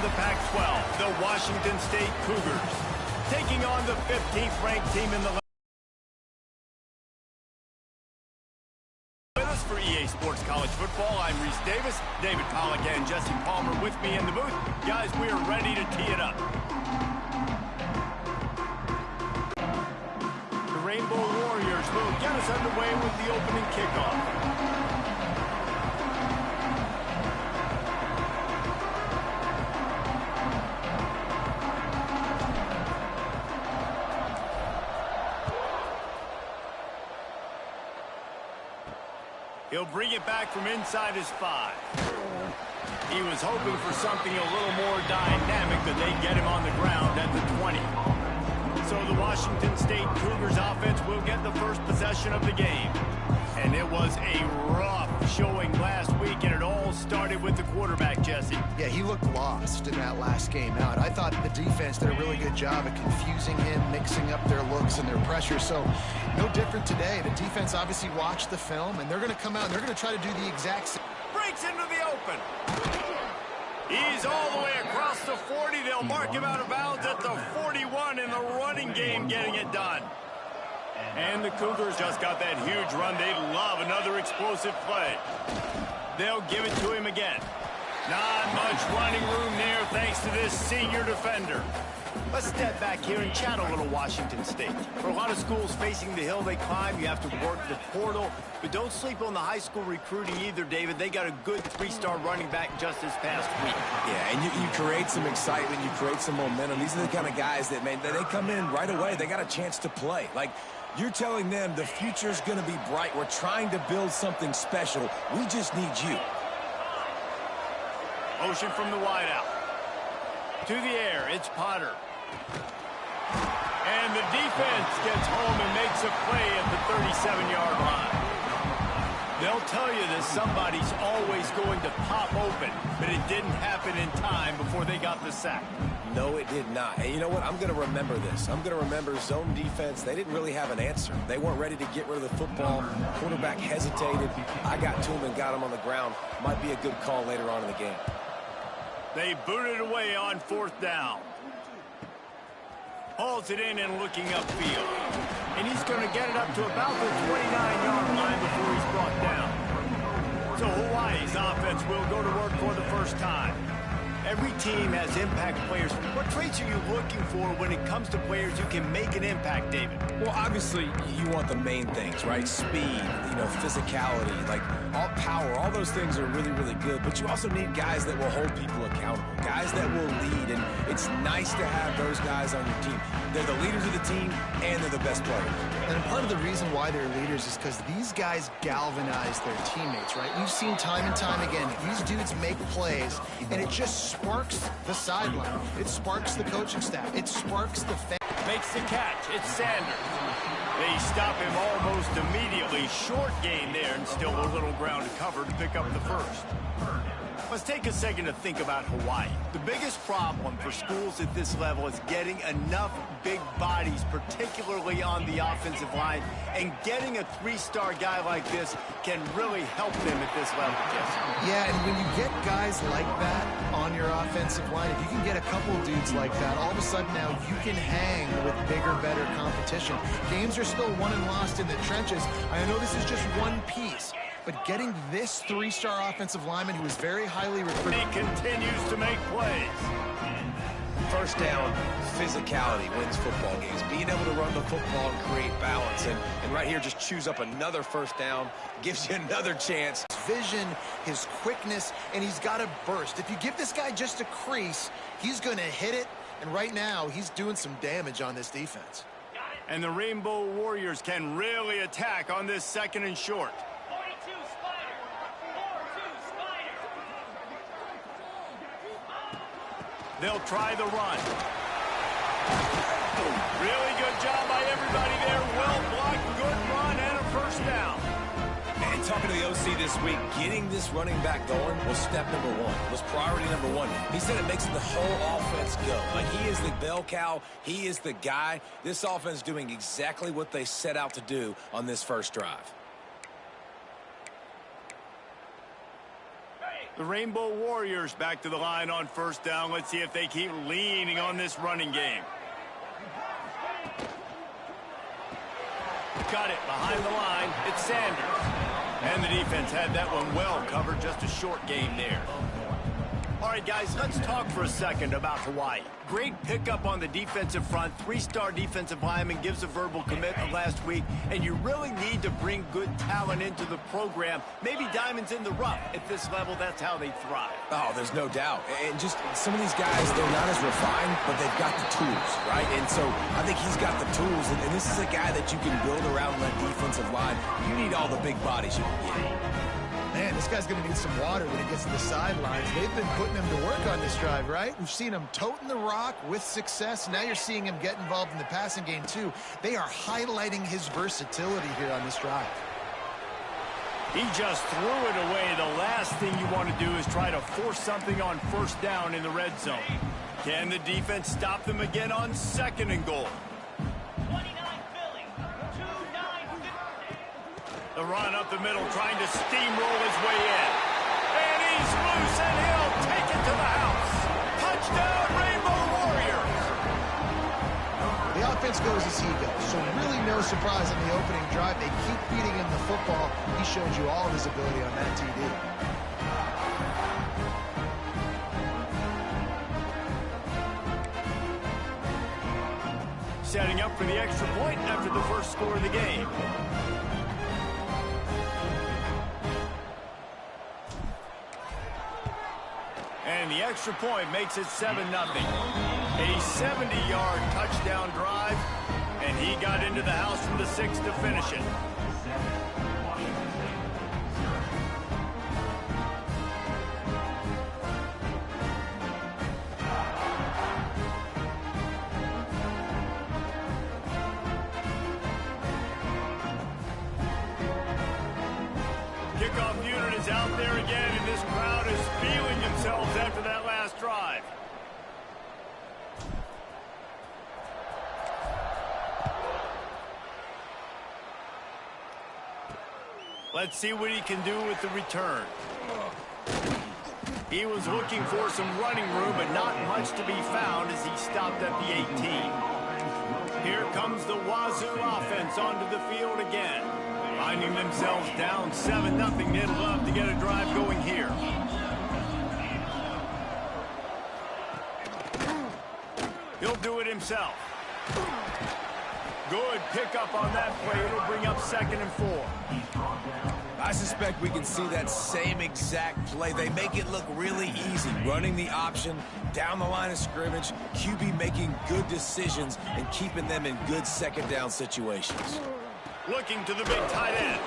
the Pac-12, the Washington State Cougars, taking on the 15th ranked team in the league. With us for EA Sports College Football, I'm Reese Davis, David Pollack and Jesse Palmer with me in the booth. Guys, we are ready to tee it up. The Rainbow Warriors will get us underway with the opening kickoff. He'll bring it back from inside his 5. He was hoping for something a little more dynamic, but they get him on the ground at the 20. So the Washington State Cougars offense will get the first possession of the game. And it was a rough showing last week, and it all started with the quarterback, Jesse. Yeah, he looked lost in that last game out. I thought the defense did a really good job of confusing him, mixing up their looks and their pressure. So no different today. The defense obviously watched the film, and they're going to come out and they're going to try to do the exact same. Breaks into the open. He's all the way across the 40. They'll mark him out of bounds at the 41 in the running game, getting it done. And the Cougars just got that huge run. They love another explosive play. They'll give it to him again. Not much running room there thanks to this senior defender. Let's step back here and chat a little Washington State. For a lot of schools facing the hill they climb, you have to work the portal. But don't sleep on the high school recruiting either, David. They got a good 3-star running back just this past week. Yeah, and you create some excitement. You create some momentum. These are the kind of guys that, man, they come in right away. They got a chance to play. Like, you're telling them the future's going to be bright. We're trying to build something special. We just need you. Motion from the wideout. To the air, it's Potter. And the defense gets home and makes a play at the 37-yard line. They'll tell you that somebody's always going to pop open, but it didn't happen in time before they got the sack. No, it did not. And you know what? I'm going to remember this. I'm going to remember zone defense. They didn't really have an answer. They weren't ready to get rid of the football. Quarterback hesitated. I got to him and got him on the ground. Might be a good call later on in the game. They booted away on 4th down. Hauls it in and looking upfield. And he's going to get it up to about the 29-yard line before he's brought down. So Hawaii's offense will go to work for the first time. Every team has impact players. What traits are you looking for when it comes to players who can make an impact, David? Well, obviously, you want the main things, right? Speed, physicality, like all power. All those things are really, really good. But you also need guys that will hold people accountable, guys that will lead. And it's nice to have those guys on your team. They're the leaders of the team, and they're the best players. And part of the reason why they're leaders is because these guys galvanize their teammates, right? We've seen time and time again, these dudes make plays, and it just sparks the sideline. It sparks the coaching staff. It sparks the fans. Makes the catch. It's Sanders. They stop him almost immediately. Short gain there, and still a little ground to cover to pick up the first. Let's take a second to think about Hawaii. The biggest problem for schools at this level is getting enough big bodies, particularly on the offensive line, and getting a 3-star guy like this can really help them at this level, Jesse. Yeah, and when you get guys like that on your offensive line, if you can get a couple dudes like that, all of a sudden now you can hang with bigger, better competition. Games are still won and lost in the trenches. I know this is just one piece, but getting this 3-star offensive lineman who is very highly recruited. He continues to make plays. First down, physicality wins football games. Being able to run the football and create balance. And right here, just choose up another first down, gives you another chance. His vision, his quickness, and he's got a burst. If you give this guy just a crease, he's going to hit it. And right now, he's doing some damage on this defense. And the Rainbow Warriors can really attack on this 2nd and short. They'll try the run. Really good job by everybody there. Well blocked, good run, and a first down. And talking to the OC this week, getting this running back going was step number 1, was priority number 1. He said it makes the whole offense go. Like, he is the bell cow. He is the guy. This offense doing exactly what they set out to do on this first drive. The Rainbow Warriors back to the line on first down. Let's see if they keep leaning on this running game. Got it behind the line. It's Sanders. And the defense had that one well covered. Just a short game there. All right, guys, let's talk for a second about Hawaii. Great pickup on the defensive front. 3-star defensive lineman gives a verbal commitment last week, and you really need to bring good talent into the program. Maybe diamonds in the rough. At this level, that's how they thrive. Oh, there's no doubt. And just some of these guys, they're not as refined, but they've got the tools, right? And so I think he's got the tools, and this is a guy that you can build around that defensive line. You need all the big bodies you can get. Man, this guy's going to need some water when he gets to the sidelines. They've been putting him to work on this drive, right? We've seen him toting the rock with success. Now you're seeing him get involved in the passing game, too. They are highlighting his versatility here on this drive. He just threw it away. The last thing you want to do is try to force something on first down in the red zone. Can the defense stop them again on 2nd and goal? The run up the middle, trying to steamroll his way in. And he's loose, and he'll take it to the house. Touchdown, Rainbow Warriors! The offense goes as he goes, so really no surprise on the opening drive. They keep feeding him the football. He showed you all of his ability on that TD. Setting up for the extra point after the first score of the game. And the extra point makes it 7-0. A 70-yard touchdown drive, and he got into the house from the 6 to finish it. Kickoff unit is out there again, and this crowd is feeling themselves after that last drive. Let's see what he can do with the return. He was looking for some running room, but not much to be found as he stopped at the 18. Here comes the Wazoo offense onto the field again. Finding themselves down 7-0, they'd love to get a drive going here. He'll do it himself. Good pickup on that play. It'll bring up 2nd and 4. I suspect we can see that same exact play. They make it look really easy, running the option down the line of scrimmage, QB making good decisions and keeping them in good 2nd down situations. Looking to the big tight end.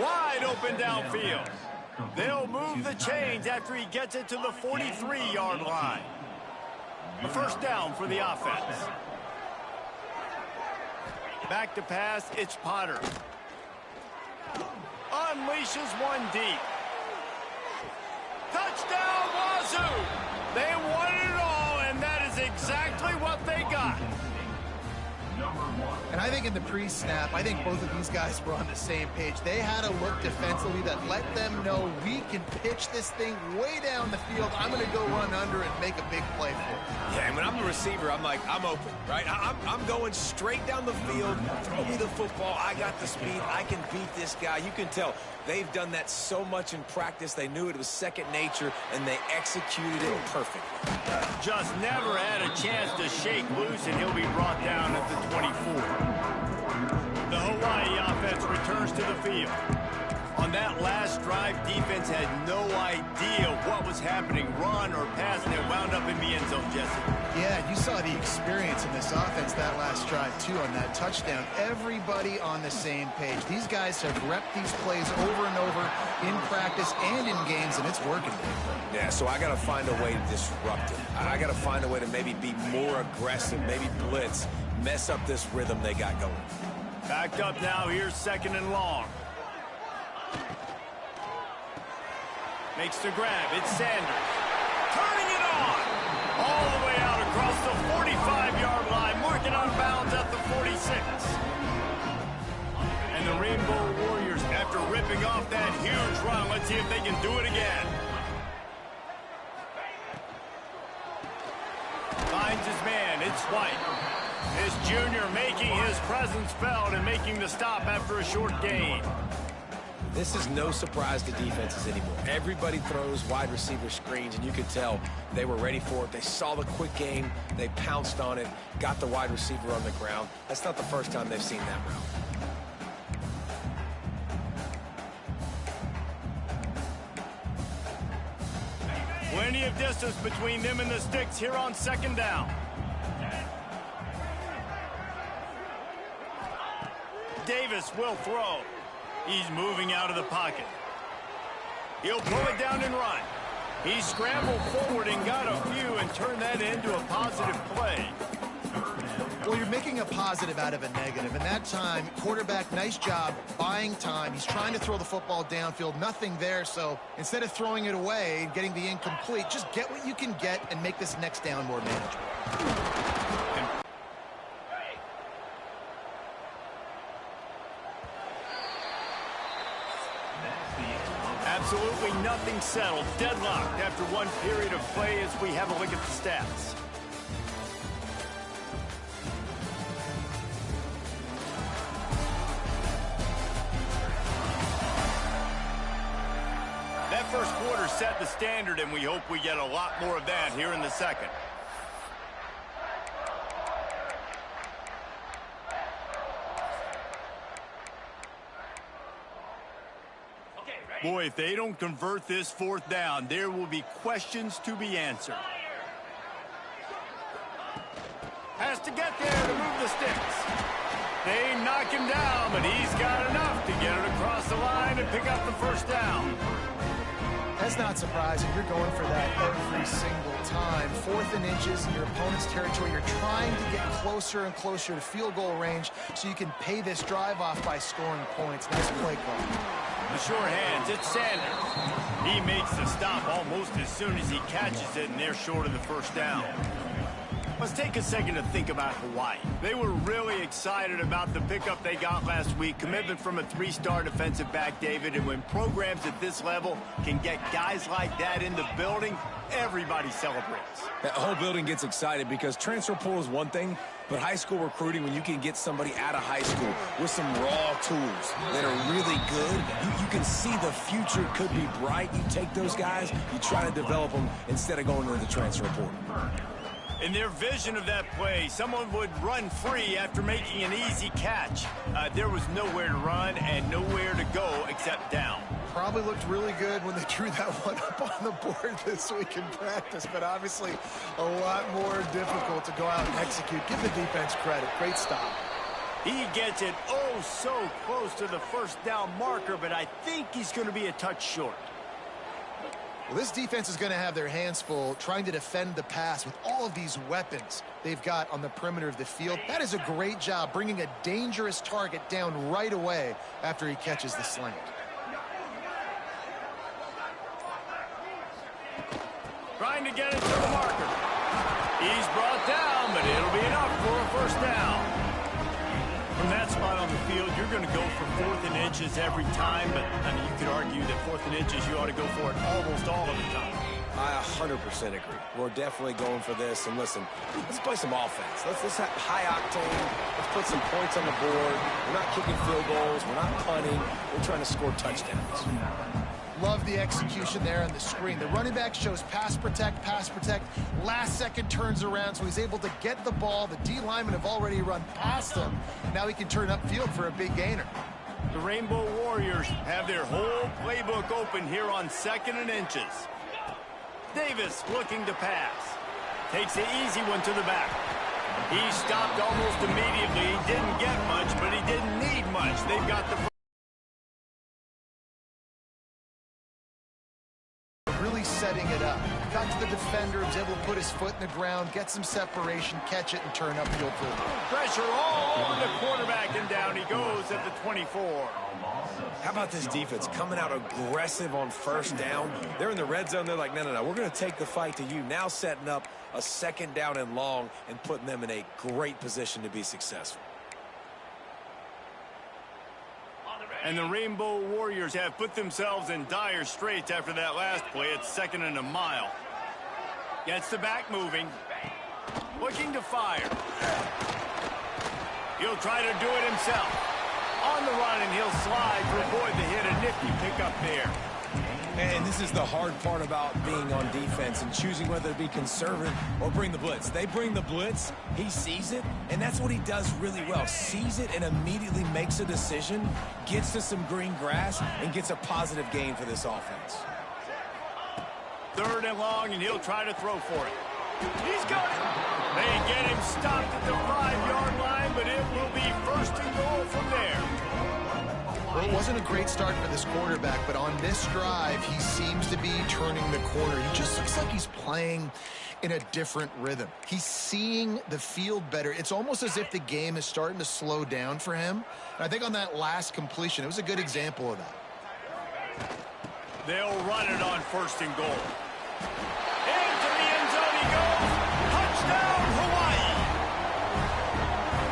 Wide open downfield. They'll move the chains after he gets it to the 43-yard line. A first down for the offense. Back to pass, it's Potter. Unleashes one deep. Touchdown, Wazoo! They won it all, and that is exactly what they got. And I think in the pre-snap, I think both of these guys were on the same page. They had a look defensively that let them know we can pitch this thing way down the field. I'm going to go run under and make a big play for it. Yeah, and when I'm the receiver, I'm like, I'm open, right? I'm going straight down the field. Throw me the football. I got the speed. I can beat this guy. You can tell they've done that so much in practice. They knew it was second nature, and they executed it perfectly. Just never had a chance to shake loose, and he'll be brought down at the 24. The Hawaii offense returns to the field. On that last drive, defense had no idea what was happening, run or pass, and it wound up in the end zone, Jesse. Yeah, you saw the experience in this offense that last drive, too, on that touchdown. Everybody on the same page. These guys have repped these plays over and over in practice and in games, and it's working. Yeah, so I got to find a way to disrupt it. I got to find a way to maybe be more aggressive, maybe blitz, mess up this rhythm they got going. Backed up now, here's 2nd and long. Makes the grab, it's Sanders. Turning it on! All the way out across the 45-yard line, marking on bounds at the 46. And the Rainbow Warriors, after ripping off that huge run, let's see if they can do it again. finds his man. It's White. This junior making his presence felt and making the stop after a short gain. This is no surprise to defenses anymore. Everybody throws wide receiver screens, and you could tell they were ready for it. They saw the quick game. They pounced on it, got the wide receiver on the ground. That's not the first time they've seen that route. Plenty of distance between them and the sticks here on second down. Davis will throw. He's moving out of the pocket. He'll pull it down and run. He scrambled forward and got a few and turned that into a positive play. Well, you're making a positive out of a negative, and that time, quarterback, nice job buying time. He's trying to throw the football downfield, nothing there, so instead of throwing it away and getting the incomplete, just get what you can get and make this next down more manageable. Absolutely nothing settled. Deadlocked after one period of play as we have a look at the stats. That first quarter set the standard, and we hope we get a lot more of that here in the second. Boy, if they don't convert this fourth down, there will be questions to be answered. Has to get there to move the sticks. They knock him down, but he's got enough to get it across the line and pick up the first down. That's not surprising. You're going for that every single time. 4th and inches in your opponent's territory. You're trying to get closer and closer to field goal range so you can pay this drive off by scoring points. Nice play call. The sure hands, it's Sanders. He makes the stop almost as soon as he catches it, and they're short of the first down. Let's take a second to think about Hawaii. They were really excited about the pickup they got last week. Commitment from a 3-star defensive back, David. And when programs at this level can get guys like that in the building, everybody celebrates. That whole building gets excited because transfer portal is one thing, but high school recruiting, when you can get somebody out of high school with some raw tools that are really good, you can see the future could be bright. You take those guys, you try to develop them instead of going into the transfer portal. In their vision of that play, someone would run free after making an easy catch. There was nowhere to run and nowhere to go except down. Probably looked really good when they drew that one up on the board this week in practice, but obviously a lot more difficult to go out and execute. Give the defense credit. Great stop. He gets it oh so close to the first down marker, but I think he's going to be a touch short. Well, this defense is going to have their hands full trying to defend the pass with all of these weapons they've got on the perimeter of the field. That is a great job bringing a dangerous target down right away after he catches the slant. Trying to get it to the marker. He's brought down, but it'll be enough for a first down. From that spot on the field, you're going to go for 4th and inches every time, but I mean, you could argue that 4th and inches, you ought to go for it almost all of the time. I 100% agree. We're definitely going for this. And listen, let's play some offense. Let's have high octane. Let's put some points on the board. We're not kicking field goals. We're not punting. We're trying to score touchdowns. Love the execution there on the screen. The running back shows pass protect, last second turns around, so he's able to get the ball. The D linemen have already run past him. Now he can turn upfield for a big gainer. The Rainbow Warriors have their whole playbook open here on 2nd and inches. Davis looking to pass. Takes the easy one to the back. He stopped almost immediately. He didn't get much, but he didn't need much. They've got the setting it up. Got to the defender, was able to put his foot in the ground, get some separation, catch it, and turn upfield for him. Pressure all on the quarterback, and down he goes at the 24. How about this defense coming out aggressive on first down? They're in the red zone. They're like, no, we're going to take the fight to you. Now setting up a 2nd down and long and putting them in a great position to be successful. And the Rainbow Warriors have put themselves in dire straits after that last play. It's 2nd and a mile. Gets the back moving. Looking to fire. He'll try to do it himself. On the run, and he'll slide to avoid the hit. A nifty pickup there. And this is the hard part about being on defense and choosing whether to be conservative or bring the blitz. They bring the blitz, he sees it, and that's what he does really well. Sees it and immediately makes a decision, gets to some green grass, and gets a positive gain for this offense. 3rd and long, and he'll try to throw for it. He's got it. They get him stopped at the 5-yard line, but it will be 1st and goal from there. Well, it wasn't a great start for this quarterback, but on this drive, he seems to be turning the corner. He just looks like he's playing in a different rhythm. He's seeing the field better. It's almost as if the game is starting to slow down for him. And I think on that last completion, it was a good example of that. They'll run it on 1st and goal. Into the end zone he goes. Touchdown, Hawaii.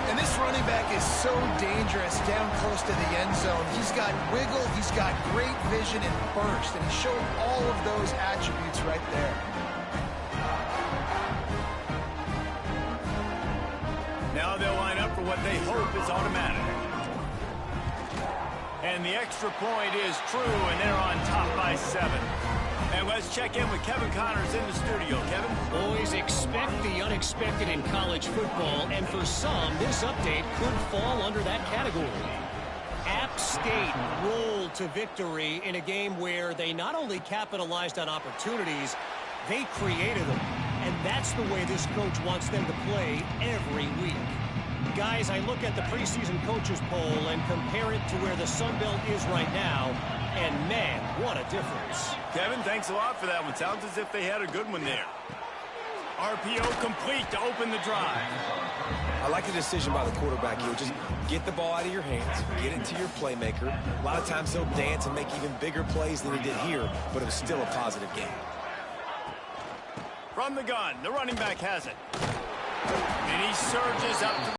And this running back is so dangerous down close to the end zone. He's got wiggle, he's got great vision and burst, and he showed all of those attributes right there. Now they'll line up for what they hope is automatic. And the extra point is true, and they're on top by 7. And let's check in with Kevin Connors in the studio. Kevin? Boys, expect the unexpected in college football, and for some, this update could fall under that category. App State rolled to victory in a game where they not only capitalized on opportunities, they created them. And that's the way this coach wants them to play every week. Guys, I look at the preseason coaches poll and compare it to where the Sun Belt is right now, and man, what a difference. Kevin, thanks a lot for that one. Sounds as if they had a good one there. RPO complete to open the drive. I like the decision by the quarterback here. Just get the ball out of your hands, get it to your playmaker. A lot of times he'll dance and make even bigger plays than he did here, but it was still a positive game. From the gun, the running back has it. And he surges up to